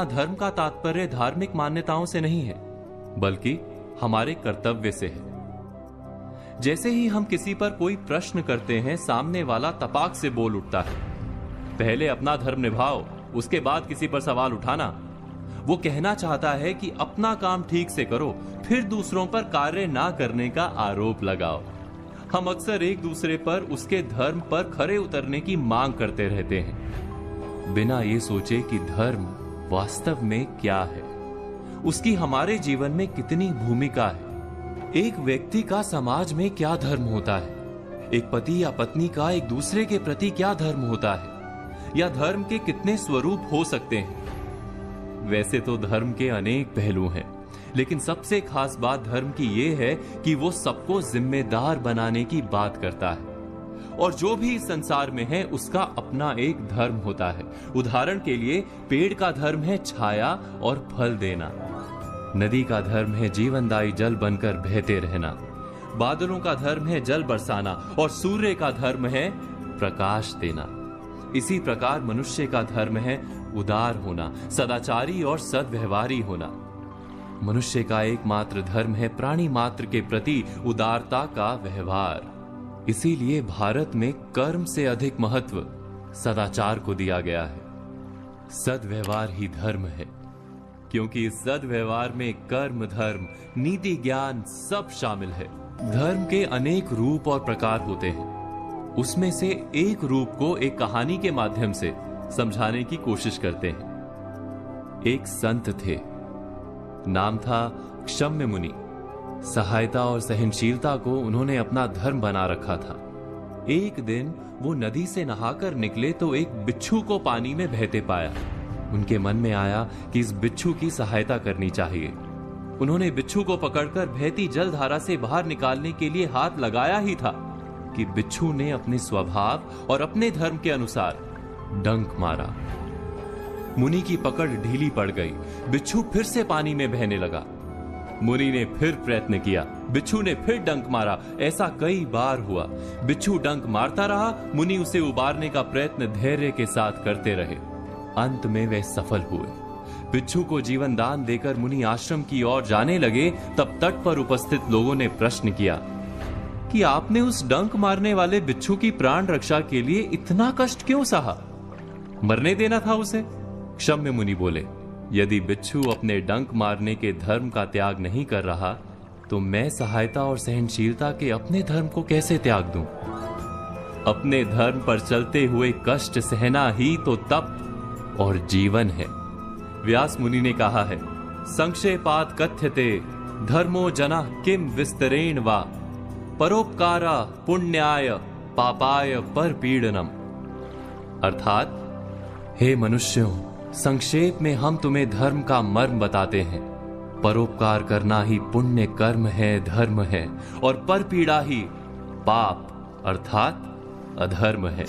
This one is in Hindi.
यहाँ धर्म का तात्पर्य धार्मिक मान्यताओं से नहीं है, बल्कि हमारे कर्तव्य से है। जैसे ही हम किसी पर कोई प्रश्न करते हैं, सामने वाला तपाक से बोल उठता है, पहले अपना धर्म निभाओ, उसके बाद किसी पर सवाल उठाना। वो कहना चाहता है कि अपना काम ठीक से करो, फिर दूसरों पर कार्य ना करने का आरोप लगाओ। हम अक्सर एक दूसरे पर उसके धर्म पर खरे उतरने की मांग करते रहते हैं, बिना ये सोचे कि धर्म वास्तव में क्या है, उसकी हमारे जीवन में कितनी भूमिका है। एक व्यक्ति का समाज में क्या धर्म होता है, एक पति या पत्नी का एक दूसरे के प्रति क्या धर्म होता है, या धर्म के कितने स्वरूप हो सकते हैं। वैसे तो धर्म के अनेक पहलू हैं, लेकिन सबसे खास बात धर्म की यह है कि वो सबको जिम्मेदार बनाने की बात करता है। और जो भी इस संसार में है उसका अपना एक धर्म होता है। उदाहरण के लिए पेड़ का धर्म है छाया और फल देना, नदी का धर्म है जीवनदायी जल बनकर बहते रहना, बादलों का धर्म है जल बरसाना, और सूर्य का धर्म है प्रकाश देना। इसी प्रकार मनुष्य का धर्म है उदार होना, सदाचारी और सद्व्यवहारी होना। मनुष्य का एकमात्र धर्म है प्राणी मात्र के प्रति उदारता का व्यवहार। इसीलिए भारत में कर्म से अधिक महत्व सदाचार को दिया गया है। सद्व्यवहार ही धर्म है, क्योंकि इस सद्व्यवहार में कर्म, धर्म, नीति, ज्ञान सब शामिल है। धर्म के अनेक रूप और प्रकार होते हैं, उसमें से एक रूप को एक कहानी के माध्यम से समझाने की कोशिश करते हैं। एक संत थे, नाम था क्षम्य मुनि। सहायता और सहनशीलता को उन्होंने अपना धर्म बना रखा था। एक दिन वो नदी से नहाकर निकले तो एक बिच्छू को पानी में बहते पाया। उनके मन में आया कि इस बिच्छू की सहायता करनी चाहिए। उन्होंने बिच्छू को पकड़कर बहती जलधारा से बाहर निकालने के लिए हाथ लगाया ही था कि बिच्छू ने अपने स्वभाव और अपने धर्म के अनुसार डंक मारा। मुनि की पकड़ ढीली पड़ गई, बिच्छू फिर से पानी में बहने लगा। मुनि ने फिर प्रयत्न किया, बिच्छू ने फिर डंक मारा। ऐसा कई बार हुआ। बिच्छू डंक मारता रहा, मुनि उसे उबारने का प्रयत्न धैर्य के साथ करते रहे। अंत में वे सफल हुए। बिच्छू को जीवन दान देकर मुनि आश्रम की ओर जाने लगे, तब तट पर उपस्थित लोगों ने प्रश्न किया कि आपने उस डंक मारने वाले बिच्छू की प्राण रक्षा के लिए इतना कष्ट क्यों सहा? मरने देना था उसे। क्षम्य मुनि बोले, यदि बिच्छू अपने डंक मारने के धर्म का त्याग नहीं कर रहा, तो मैं सहायता और सहनशीलता के अपने धर्म को कैसे त्याग दूं? अपने धर्म पर चलते हुए कष्ट सहना ही तो तप और जीवन है। व्यास मुनि ने कहा है, संक्षेपात कथ्यते धर्मो जना किम विस्तरेण वा परोपकारा पुण्याय पापाय परपीड़नम। अर्थात, हे मनुष्यों, संक्षेप में हम तुम्हें धर्म का मर्म बताते हैं। परोपकार करना ही पुण्य कर्म है, धर्म है, और परपीड़ा ही पाप अर्थात अधर्म है।